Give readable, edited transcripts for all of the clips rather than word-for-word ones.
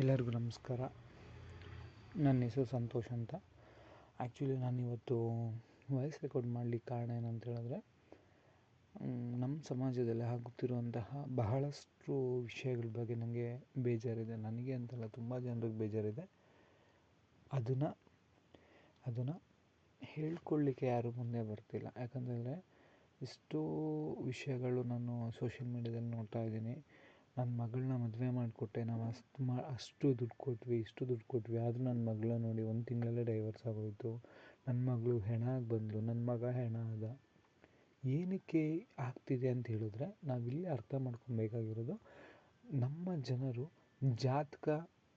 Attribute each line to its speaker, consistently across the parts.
Speaker 1: ಎಲ್ಲರಿಗೂ ನಮಸ್ಕಾರ. ನನ್ನ ಹೆಸರು ಸಂತೋಷ್ ಅಂತ. ಆ್ಯಕ್ಚುಲಿ ನಾನಿವತ್ತು ವಾಯ್ಸ್ ರೆಕಾರ್ಡ್ ಮಾಡಲಿಕ್ಕೆ ಕಾರಣ ಏನಂತ ಹೇಳಿದ್ರೆ, ನಮ್ಮ ಸಮಾಜದಲ್ಲಿ ಆಗುತ್ತಿರುವಂತಹ ಬಹಳಷ್ಟು ವಿಷಯಗಳ ಬಗ್ಗೆ ನನಗೆ ಬೇಜಾರಿದೆ. ನನಗೆ ಅಂತಲ್ಲ, ತುಂಬ ಜನರಿಗೆ ಬೇಜಾರಿದೆ. ಅದನ್ನು ಹೇಳ್ಕೊಳ್ಳಿಕ್ಕೆ ಯಾರೂ ಮುಂದೆ ಬರ್ತಿಲ್ಲ. ಯಾಕಂತಂದರೆ ಎಷ್ಟೋ ವಿಷಯಗಳು ನಾನು ಸೋಷಿಯಲ್ ಮೀಡ್ಯಾದಲ್ಲಿ ನೋಡ್ತಾ ಇದ್ದೀನಿ. ನನ್ನ ಮಗಳನ್ನ ಮದುವೆ ಮಾಡಿಕೊಟ್ಟೆ, ನಾವು ಅಷ್ಟು ದುಡ್ಡು ಕೊಟ್ವಿ, ಇಷ್ಟು ದುಡ್ಡು ಕೊಟ್ವಿ, ಆದರೂ ನನ್ನ ಮಗಳನ್ನ ನೋಡಿ 1 ತಿಂಗಳಲ್ಲೇ ಡೈವರ್ಸ್ ಆಗೋಯಿತು. ನನ್ನ ಮಗಳು ಹೆಣ ಆಗಿ ಬಂದಳು, ನನ್ನ ಮಗ ಹೆಣ ಆದ. ಏನಕ್ಕೆ ಆಗ್ತಿದೆ ಅಂತ ಹೇಳಿದ್ರೆ, ನಾವಿಲ್ಲಿ ಅರ್ಥ ಮಾಡ್ಕೊಬೇಕಾಗಿರೋದು, ನಮ್ಮ ಜನರು ಜಾತಕ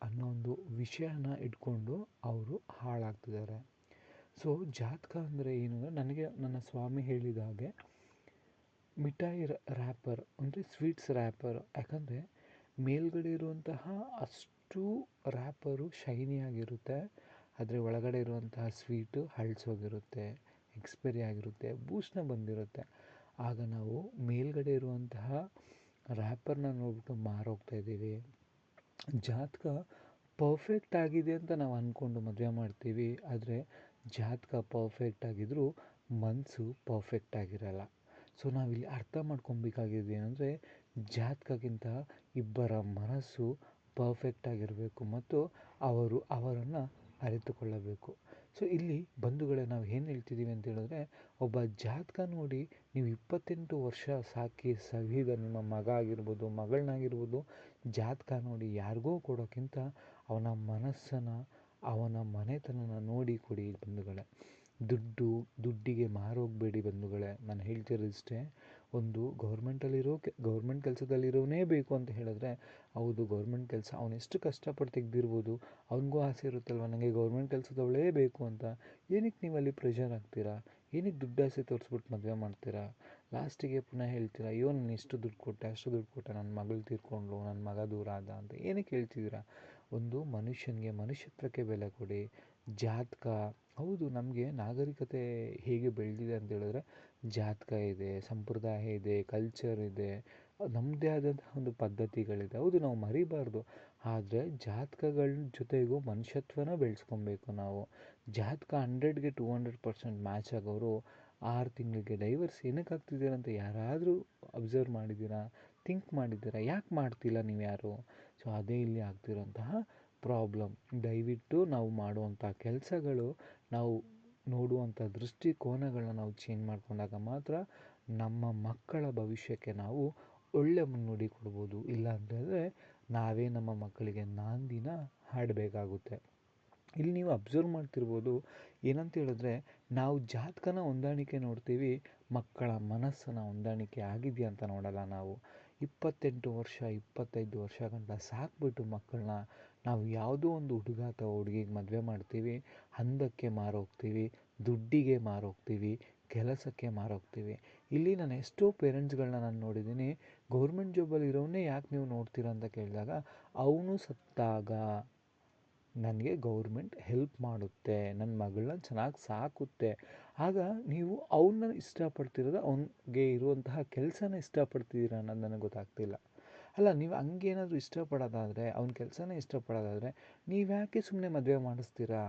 Speaker 1: ಅನ್ನೋ ಒಂದು ವಿಷಯನ ಇಟ್ಕೊಂಡು ಅವರು ಹಾಳಾಗ್ತಿದ್ದಾರೆ. ಸೊ ಜಾತಕ ಅಂದರೆ ಏನು ಅಂದರೆ, ನನಗೆ ನನ್ನ ಸ್ವಾಮಿ ಹೇಳಿದ ಹಾಗೆ ಮಿಠಾಯಿ ರ್ಯಾಪರ್ ಅಂದರೆ ಸ್ವೀಟ್ಸ್ ರ್ಯಾಪರ್. ಯಾಕಂದರೆ ಮೇಲ್ಗಡೆ ಇರುವಂತಹ ಅಷ್ಟು ರ್ಯಾಪರು ಶೈನಿಯಾಗಿರುತ್ತೆ, ಆದರೆ ಒಳಗಡೆ ಇರುವಂತಹ ಸ್ವೀಟು ಹಳಸೋಗಿರುತ್ತೆ, ಎಕ್ಸ್ಪೈರಿ ಆಗಿರುತ್ತೆ, ಬೂಸ್ಟ್ನ ಬಂದಿರುತ್ತೆ. ಆಗ ನಾವು ಮೇಲ್ಗಡೆ ಇರುವಂತಹ ರ್ಯಾಪರ್ನ ನೋಡ್ಬಿಟ್ಟು ಮಾರೋಗ್ತಾ ಇದ್ದೀವಿ. ಜಾತಕ ಪರ್ಫೆಕ್ಟ್ ಆಗಿದೆ ಅಂತ ನಾವು ಅಂದ್ಕೊಂಡು ಮದುವೆ ಮಾಡ್ತೀವಿ, ಆದರೆ ಜಾತಕ ಪರ್ಫೆಕ್ಟ್ ಆಗಿದ್ದರೂ ಮನಸ್ಸು ಪರ್ಫೆಕ್ಟ್ ಆಗಿರಲ್ಲ. ಸೊ ನಾವಿಲ್ಲಿ ಅರ್ಥ ಮಾಡ್ಕೊಬೇಕಾಗಿದ್ದು ಏನಂದರೆ, ಜಾತಕಕ್ಕಿಂತ ಇಬ್ಬರ ಮನಸ್ಸು ಪರ್ಫೆಕ್ಟ್ ಆಗಿರಬೇಕು ಮತ್ತು ಅವರನ್ನು ಅರಿತುಕೊಳ್ಳಬೇಕು. ಸೊ ಇಲ್ಲಿ ಬಂಧುಗಳೇ, ನಾವು ಏನು ಹೇಳ್ತಿದ್ದೀವಿ ಅಂತ ಹೇಳಿದ್ರೆ, ಒಬ್ಬ ಜಾತಕ ನೋಡಿ ನೀವು 28 ವರ್ಷ ಸಾಕಿ ಸವಿದ ನಿಮ್ಮ ಮಗ ಆಗಿರ್ಬೋದು, ಮಗಳನ್ನಾಗಿರ್ಬೋದು, ಜಾತಕ ನೋಡಿ ಯಾರಿಗೋ ಕೊಡೋಕ್ಕಿಂತ ಅವನ ಮನಸ್ಸನ್ನು, ಅವನ ಮನೆತನನ ನೋಡಿ ಕೊಡಿ ಬಂಧುಗಳೇ. ದುಡ್ಡಿಗೆ ಮಾರೋಗಬೇಡಿ ಬಂಧುಗಳೇ. ನಾನು ಹೇಳ್ತಿರೋದಿಷ್ಟೇ. ಒಂದು ಗೌರ್ಮೆಂಟ್ ಕೆಲಸದಲ್ಲಿರೋನೇ ಬೇಕು ಅಂತ ಹೇಳಿದ್ರೆ, ಹೌದು ಗೌರ್ಮೆಂಟ್ ಕೆಲಸ ಅವನೆಷ್ಟು ಕಷ್ಟಪಟ್ಟು ತೆಗೆದಿರ್ಬೋದು, ಅವನಿಗೂ ಆಸೆ ಇರುತ್ತಲ್ವ ನನಗೆ ಗೌರ್ಮೆಂಟ್ ಕೆಲಸದವಳೇ ಬೇಕು ಅಂತ. ಏನಕ್ಕೆ ನೀವು ಅಲ್ಲಿ ಪ್ರೆಷರ್ ಆಗ್ತೀರಾ? ಏನಕ್ಕೆ ದುಡ್ಡು ಆಸೆ ತೋರಿಸ್ಬಿಟ್ಟು ಮದುವೆ ಮಾಡ್ತೀರಾ? ಲಾಸ್ಟಿಗೆ ಪುನಃ ಹೇಳ್ತೀರಾ, ಅಯ್ಯೋ ನಾನು ಇಷ್ಟು ದುಡ್ಡು ಕೊಟ್ಟೆ, ಅಷ್ಟು ದುಡ್ಡು ಕೊಟ್ಟೆ, ನನ್ನ ಮಗಳು ತೀರ್ಕೊಂಡ್ಳು, ನನ್ನ ಮಗ ದೂರ ಆದ ಅಂತ. ಏನಕ್ಕೆ ಹೇಳ್ತಿದ್ದೀರಾ? ಒಂದು ಮನುಷ್ಯನಿಗೆ ಮನುಷ್ಯತ್ವಕ್ಕೆ ಬೆಲೆ ಕೊಡಿ. ಜಾತಕ ಹೌದು, ನಮಗೆ ನಾಗರಿಕತೆ ಹೇಗೆ ಬೆಳೆದಿದೆ ಅಂತ ಹೇಳಿದ್ರೆ, ಜಾತಕ ಇದೆ, ಸಂಪ್ರದಾಯ ಇದೆ, ಕಲ್ಚರ್ ಇದೆ, ನಮ್ಮದೇ ಆದಂತಹ ಒಂದು ಪದ್ಧತಿಗಳಿದೆ. ಹೌದು, ನಾವು ಮರಿಬಾರ್ದು. ಆದರೆ ಜಾತಕಗಳ ಜೊತೆಗೂ ಮನುಷ್ಯತ್ವನ ಬೆಳೆಸ್ಕೊಬೇಕು ನಾವು. ಜಾತಕ 100ಗೆ 200% ಮ್ಯಾಚ್ ಆಗೋರು 6 ತಿಂಗಳಿಗೆ ಡೈವರ್ಸ್ ಏನಕ್ಕೆ ಆಗ್ತಿದ್ದೀರ ಅಂತ ಯಾರಾದರೂ ಅಬ್ಸರ್ವ್ ಮಾಡಿದ್ದೀರಾ? ಥಿಂಕ್ ಮಾಡಿದ್ದೀರಾ? ಯಾಕೆ ಮಾಡ್ತಿಲ್ಲ ನೀವು ಯಾರು? ಸೊ ಅದೇ ಇಲ್ಲಿ ಆಗ್ತಿರೋಂತಹ ಪ್ರಾಬ್ಲಮ್. ದಯವಿಟ್ಟು ನಾವು ಮಾಡುವಂಥ ಕೆಲಸಗಳು, ನಾವು ನೋಡುವಂಥ ದೃಷ್ಟಿಕೋನಗಳನ್ನ ನಾವು ಚೇಂಜ್ ಮಾಡಿಕೊಂಡಾಗ ಮಾತ್ರ ನಮ್ಮ ಮಕ್ಕಳ ಭವಿಷ್ಯಕ್ಕೆ ನಾವು ಒಳ್ಳೆ ಮುನ್ನುಡಿ ಕೊಡ್ಬೋದು. ಇಲ್ಲ ಅಂತಂದರೆ ನಾವೇ ನಮ್ಮ ಮಕ್ಕಳಿಗೆ ನಾಂದಿನ ಹಾಡಬೇಕಾಗುತ್ತೆ. ಇಲ್ಲಿ ನೀವು ಅಬ್ಸರ್ವ್ ಮಾಡ್ತಿರ್ಬೋದು, ಏನಂತ ಹೇಳಿದ್ರೆ, ನಾವು ಜಾತಕನ ಹೊಂದಾಣಿಕೆ ನೋಡ್ತೀವಿ, ಮಕ್ಕಳ ಮನಸ್ಸನ್ನು ಹೊಂದಾಣಿಕೆ ಆಗಿದೆಯಾ ಅಂತ ನೋಡಲ್ಲ ನಾವು. 28 ವರ್ಷ 25 ವರ್ಷ ಗಂಟ ಸಾಕ್ಬಿಟ್ಟು ಮಕ್ಕಳನ್ನ ನಾವು ಯಾವುದೋ ಒಂದು ಹುಡುಗ ಅಥವಾ ಹುಡುಗಿಗೆ ಮದುವೆ ಮಾಡ್ತೀವಿ, ಹಂದಕ್ಕೆ ಮಾರೋಗ್ತೀವಿ, ದುಡ್ಡಿಗೆ ಮಾರೋಗ್ತೀವಿ, ಕೆಲಸಕ್ಕೆ ಮಾರೋಗ್ತೀವಿ. ಇಲ್ಲಿ ನಾನು ಎಷ್ಟೋ ಪೇರೆಂಟ್ಸ್ಗಳನ್ನ ನಾನು ನೋಡಿದ್ದೀನಿ. ಗೌರ್ಮೆಂಟ್ ಜಾಬಲ್ಲಿ ಇರೋನೇ ಯಾಕೆ ನೀವು ನೋಡ್ತೀರಾ ಅಂತ ಕೇಳಿದಾಗ, ಅವನು ಸತ್ತಾಗ ನನಗೆ ಗೌರ್ಮೆಂಟ್ ಹೆಲ್ಪ್ ಮಾಡುತ್ತೆ, ನನ್ನ ಮಗಳನ್ನ ಚೆನ್ನಾಗಿ ಸಾಕುತ್ತೆ, ಆಗ ನೀವು ಅವನ್ನ ಇಷ್ಟಪಡ್ತಿರೋದು, ಅವನಿಗೆ ಇರುವಂತಹ ಕೆಲಸನ ಇಷ್ಟಪಡ್ತಿದ್ದೀರ ಅನ್ನೋದು ನನಗೆ ಗೊತ್ತಾಗ್ತಿಲ್ಲ. ಅಲ್ಲ, ನೀವು ಹಂಗೇನಾದರೂ ಇಷ್ಟಪಡೋದಾದರೆ, ಅವನ ಕೆಲಸನೇ ಇಷ್ಟಪಡೋದಾದರೆ ನೀವು ಯಾಕೆ ಸುಮ್ಮನೆ ಮದುವೆ ಮಾಡಿಸ್ತೀರಾ?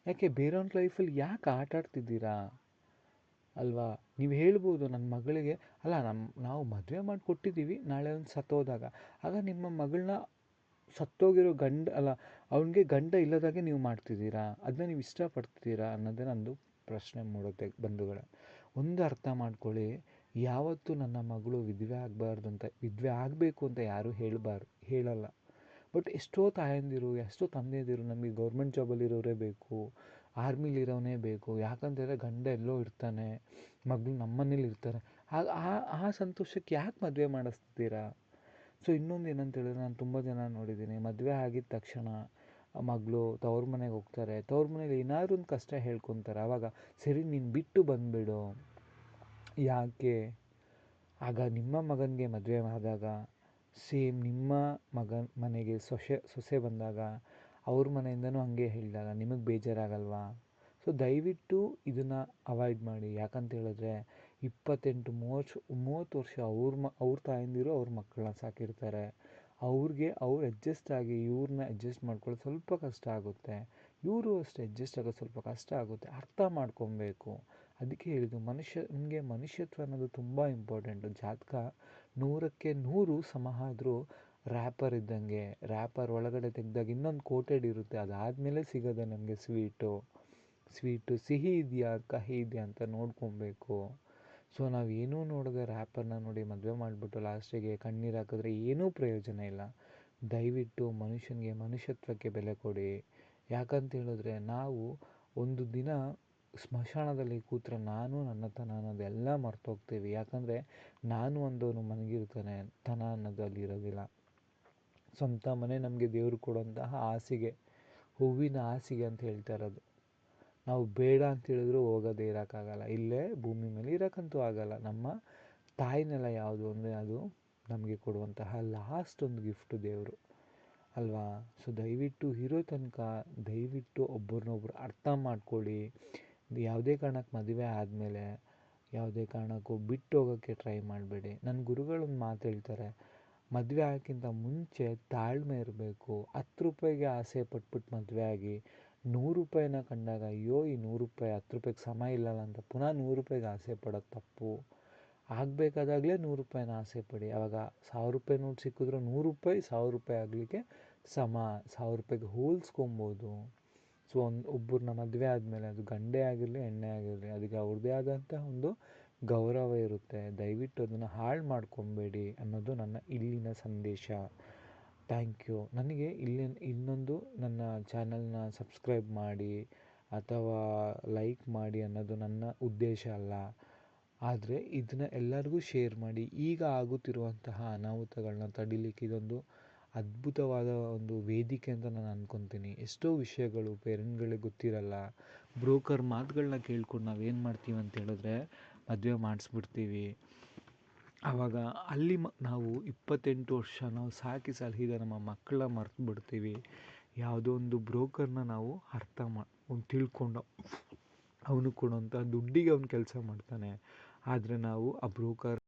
Speaker 1: ಯಾಕೆ ಬೇರೆಯವ್ನ ಲೈಫಲ್ಲಿ ಯಾಕೆ ಆಟ ಆಡ್ತಿದ್ದೀರಾ ಅಲ್ವಾ? ನೀವು ಹೇಳ್ಬೋದು ನನ್ನ ಮಗಳಿಗೆ, ಅಲ್ಲ ನಾವು ಮದುವೆ ಮಾಡಿ ಕೊಟ್ಟಿದ್ದೀವಿ, ನಾಳೆ ಅವ್ನು ಸತ್ತೋದಾಗ ಆಗ ನಿಮ್ಮ ಮಗಳನ್ನ ಸತ್ತೋಗಿರೋ ಅವನಿಗೆ ಗಂಡ ಇಲ್ಲದಾಗೆ ನೀವು ಮಾಡ್ತಿದ್ದೀರಾ? ಅದನ್ನ ನೀವು ಇಷ್ಟಪಡ್ತಿದ್ದೀರಾ ಅನ್ನೋದೇ ನಂದು ಪ್ರಶ್ನೆ ಮೂಡುತ್ತೆ ಬಂಧುಗಳೇ. ಒಂದು ಅರ್ಥ ಮಾಡ್ಕೊಳ್ಳಿ, ಯಾವತ್ತೂ ನನ್ನ ಮಗಳು ವಿಧವೆ ಆಗಬಾರ್ದು ಅಂತ, ವಿಧವೆ ಆಗಬೇಕು ಅಂತ ಯಾರೂ ಹೇಳಲ್ಲ. ಬಟ್ ಎಷ್ಟೋ ತಾಯಂದಿರು, ಎಷ್ಟೋ ತಂದೆಯಂದಿರು ನಮಗೆ ಗೌರ್ಮೆಂಟ್ ಜಾಬಲ್ಲಿರೋರೇ ಬೇಕು, ಆರ್ಮಿಲಿರೋನೇ ಬೇಕು, ಯಾಕಂತಂದರೆ ಗಂಡ ಎಲ್ಲೋ ಇರ್ತಾನೆ, ಮಗಳು ನಮ್ಮನೇಲಿ ಇರ್ತಾರೆ, ಆ ಸಂತೋಷಕ್ಕೆ ಯಾಕೆ ಮದುವೆ ಮಾಡಿಸ್ತೀರಾ? ಸೊ ಇನ್ನೊಂದು ಏನಂತ ಹೇಳಿದ್ರೆ, ನಾನು ತುಂಬ ಜನ ನೋಡಿದ್ದೀನಿ, ಮದುವೆ ಆಗಿದ ತಕ್ಷಣ ಮಗಳು ತವ್ರ ಮನೆಗೆ ಹೋಗ್ತಾರೆ, ತವ್ರ ಮನೇಲಿ ಏನಾದರೂ ಒಂದು ಕಷ್ಟ ಹೇಳ್ಕೊತಾರೆ. ಆವಾಗ ಸರಿ ನೀನು ಬಿಟ್ಟು ಬಂದುಬಿಡು. ಯಾಕೆ? ಆಗ ನಿಮ್ಮ ಮಗನಿಗೆ ಮದುವೆ ಆದಾಗ ಸೇಮ್ ನಿಮ್ಮ ಮನೆಗೆ ಸೊಸೆ ಬಂದಾಗ ಅವ್ರ ಮನೆಯಿಂದನೂ ಹಂಗೆ ಹೇಳಿದಾಗ ನಿಮಗೆ ಬೇಜಾರಾಗಲ್ವಾ? ಸೊ ದಯವಿಟ್ಟು ಇದನ್ನು ಅವಾಯ್ಡ್ ಮಾಡಿ. ಯಾಕಂತ ಹೇಳಿದ್ರೆ 28-30 ವರ್ಷ ಅವ್ರ ತಾಯಂದಿರು ಅವ್ರ ಮಕ್ಕಳನ್ನ ಸಾಕಿರ್ತಾರೆ, ಅವ್ರು ಅಡ್ಜಸ್ಟ್ ಆಗಿ ಇವ್ರನ್ನ ಅಡ್ಜಸ್ಟ್ ಮಾಡ್ಕೊಳ್ಳೋದು ಸ್ವಲ್ಪ ಕಷ್ಟ ಆಗುತ್ತೆ, ಇವರು ಅಷ್ಟೇ ಅಡ್ಜಸ್ಟ್ ಆಗೋದು ಸ್ವಲ್ಪ ಕಷ್ಟ ಆಗುತ್ತೆ. ಅರ್ಥ ಮಾಡ್ಕೊಬೇಕು. ಅದಕ್ಕೆ ಹೇಳಿದ್ದು ನಮಗೆ ಮನುಷ್ಯತ್ವ ಅನ್ನೋದು ತುಂಬ ಇಂಪಾರ್ಟೆಂಟು. ಜಾತಕ 100ಕ್ಕೆ 100 ಸಮ ಆದರೂ ರ್ಯಾಪರ್ ಇದ್ದಂಗೆ. ರ್ಯಾಪರ್ ಒಳಗಡೆ ತೆಗೆದಾಗ ಇನ್ನೊಂದು ಕೋಟೆಡ್ ಇರುತ್ತೆ, ಅದಾದಮೇಲೆ ಸಿಗೋದೆ ನಮಗೆ ಸ್ವೀಟು ಸಿಹಿ ಇದೆಯಾ ಕಹಿ ಇದೆಯಾ ಅಂತ ನೋಡ್ಕೊಬೇಕು. ಸೊ ನಾವೇನೂ ನೋಡದೆ ರ್ಯಾಪರ್ನ ನೋಡಿ ಮದುವೆ ಮಾಡಿಬಿಟ್ಟು ಲಾಸ್ಟಿಗೆ ಕಣ್ಣೀರು ಹಾಕಿದ್ರೆ ಏನೂ ಪ್ರಯೋಜನ ಇಲ್ಲ. ದಯವಿಟ್ಟು ಮನುಷ್ಯನಿಗೆ ಮನುಷ್ಯತ್ವಕ್ಕೆ ಬೆಲೆ ಕೊಡಿ. ಯಾಕಂತ ಹೇಳಿದ್ರೆ ನಾವು ಒಂದು ದಿನ ಸ್ಮಶಾನದಲ್ಲಿ ಕೂತ್ರೆ ನಾನು ನನ್ನತನ ಅನ್ನೋದೆಲ್ಲ ಮರ್ತೋಗ್ತೀವಿ. ಯಾಕಂದರೆ ನಾನು ಅಂದವನು ಮನಗಿರ್ತಾನೆ, ತನ ಅನ್ನೋದು ಅಲ್ಲಿ ಇರೋದಿಲ್ಲ. ಸ್ವಂತ ಮನೆ ನಮಗೆ ದೇವರು ಕೊಡುವಂತಹ ಹಾಸಿಗೆ, ಹೂವಿನ ಹಾಸಿಗೆ ಅಂತ ಹೇಳ್ತಾ ಇರೋದು. ನಾವು ಬೇಡ ಅಂತ ಹೇಳಿದ್ರು ಹೋಗೋದೇ, ಇರೋಕ್ಕಾಗಲ್ಲ. ಇಲ್ಲೇ ಭೂಮಿ ಮೇಲೆ ಇರೋಕ್ಕಂತೂ ಆಗಲ್ಲ. ನಮ್ಮ ತಾಯಿನೆಲ್ಲ ಯಾವುದು ಅಂದರೆ ಅದು ನಮಗೆ ಕೊಡುವಂತಹ ಲಾಸ್ಟ್ ಒಂದು ಗಿಫ್ಟು ದೇವರು ಅಲ್ವಾ. ಸೊ ದಯವಿಟ್ಟು ಇರೋ ತನಕ ದಯವಿಟ್ಟು ಒಬ್ಬರನ್ನೊಬ್ರು ಅರ್ಥ ಮಾಡ್ಕೊಳ್ಳಿ. ಯಾವುದೇ ಕಾರಣಕ್ಕೆ ಮದುವೆ ಆದಮೇಲೆ ಯಾವುದೇ ಕಾರಣಕ್ಕೂ ಬಿಟ್ಟು ಹೋಗೋಕ್ಕೆ ಟ್ರೈ ಮಾಡಬೇಡಿ. ನನ್ನ ಗುರುಗಳೊಂದು ಮಾತು ಹೇಳ್ತಾರೆ, ಮದುವೆ ಆಗೋಕ್ಕಿಂತ ಮುಂಚೆ ತಾಳ್ಮೆ ಇರಬೇಕು. 10 ರೂಪಾಯಿಗೆ ಆಸೆ ಪಟ್ಬಿಟ್ಟು ಮದುವೆ ಆಗಿ 100 ರೂಪಾಯಿನ ಕಂಡಾಗ ಅಯ್ಯೋ ಈ 100 ರೂಪಾಯಿ 10 ರೂಪಾಯಿಗೆ ಸಮ ಇಲ್ಲಲ್ಲ ಅಂತ ಪುನಃ 100 ರೂಪಾಯಿಗೆ ಆಸೆ ಪಡೋದು ತಪ್ಪು. ಆಗಬೇಕಾದಾಗಲೇ 100 ರೂಪಾಯಿನ ಆಸೆ ಪಡಿ. ಆವಾಗ 1000 ರೂಪಾಯಿ ನೋಟ್ ಸಿಕ್ಕಿದ್ರು 100 ರೂಪಾಯಿ 1000 ರೂಪಾಯಿ ಆಗಲಿಕ್ಕೆ ಸಮ. 1000 ರೂಪಾಯಿಗೆ ಹೋಲಿಸ್ಕೊಬೋದು. ಸೊ ಒಬ್ಬರನ್ನ ಮದುವೆ ಆದಮೇಲೆ ಅದು ಗಂಡೇ ಆಗಿರಲಿ ಹೆಣ್ಣೇ ಆಗಿರಲಿ ಅದಕ್ಕೆ ಅವ್ರದ್ದೇ ಆದಂಥ ಒಂದು ಗೌರವ ಇರುತ್ತೆ. ದಯವಿಟ್ಟು ಅದನ್ನು ಹಾಳು ಮಾಡ್ಕೊಬೇಡಿ ಅನ್ನೋದು ನನ್ನ ಇಲ್ಲಿನ ಸಂದೇಶ. Thank you. ನನಗೆ ಇನ್ನೊಂದು ನನ್ನ ಚಾನಲ್ನ ಸಬ್ಸ್ಕ್ರೈಬ್ ಮಾಡಿ ಅಥವಾ ಲೈಕ್ ಮಾಡಿ ಅನ್ನೋದು ನನ್ನ ಉದ್ದೇಶ ಅಲ್ಲ. ಆದರೆ ಇದನ್ನು ಎಲ್ಲರಿಗೂ ಶೇರ್ ಮಾಡಿ. ಈಗ ಆಗುತ್ತಿರುವಂತಹ ಅನಾಹುತಗಳನ್ನ ತಡಿಲಿಕ್ಕೆ ಇದೊಂದು ಅದ್ಭುತವಾದ ಒಂದು ವೇದಿಕೆ ಅಂತ ನಾನು ಅಂದ್ಕೊತೀನಿ. ಎಷ್ಟೋ ವಿಷಯಗಳು ಪೇರೆಂಟ್ಗಳಿಗೆ ಗೊತ್ತಿರಲ್ಲ. ಬ್ರೋಕರ್ ಮಾತುಗಳನ್ನ ಕೇಳ್ಕೊಂಡು ನಾವೇನು ಮಾಡ್ತೀವಿ ಅಂತ ಹೇಳಿದ್ರೆ ಮದುವೆ ಮಾಡಿಸ್ಬಿಡ್ತೀವಿ. ಆವಾಗ ಅಲ್ಲಿ ನಾವು 28 ವರ್ಷ ನಾವು ಸಾಕಿ ಸಲಹಿದ ನಮ್ಮ ಮಕ್ಕಳನ್ನ ಮರ್ತು ಬಿಡ್ತೀವಿ. ಯಾವುದೋ ಒಂದು ಬ್ರೋಕರ್ನ ನಾವು ತಿಳ್ಕೊಂಡು ಅವನು ಕೊಡೋಂಥ ದುಡ್ಡಿಗೆ ಅವನು ಕೆಲಸ ಮಾಡ್ತಾನೆ. ಆದರೆ ನಾವು ಆ ಬ್ರೋಕರ್